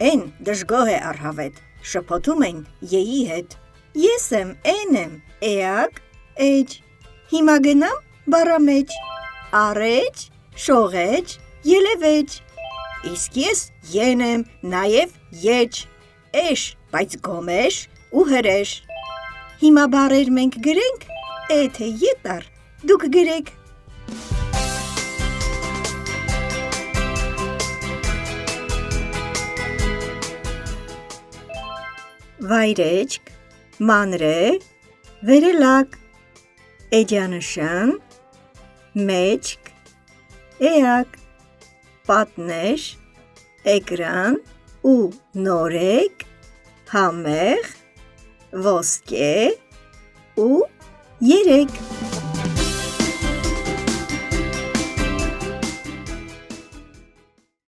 Էն դժգոհ է առհավետ, շփոթում են եի հետ։ Ես եմ, էակ, էջ։ Հիմա գնամ բառամեջ, առեջ, շողեջ, ելևեջ։ Իսկ ես են եմ, նաև եջ, էշ, բայց գոմեշ ու հրեշ։ Հիմա բառեր մենք գրենք, թե ետար, դուք գրեք։ Վայրեջք, մանրե, վերելակ, էջանշան, մեջք, էակ, պատնեշ, էկրան ու նորեկ, համեղ, ոսկե ու երեկ։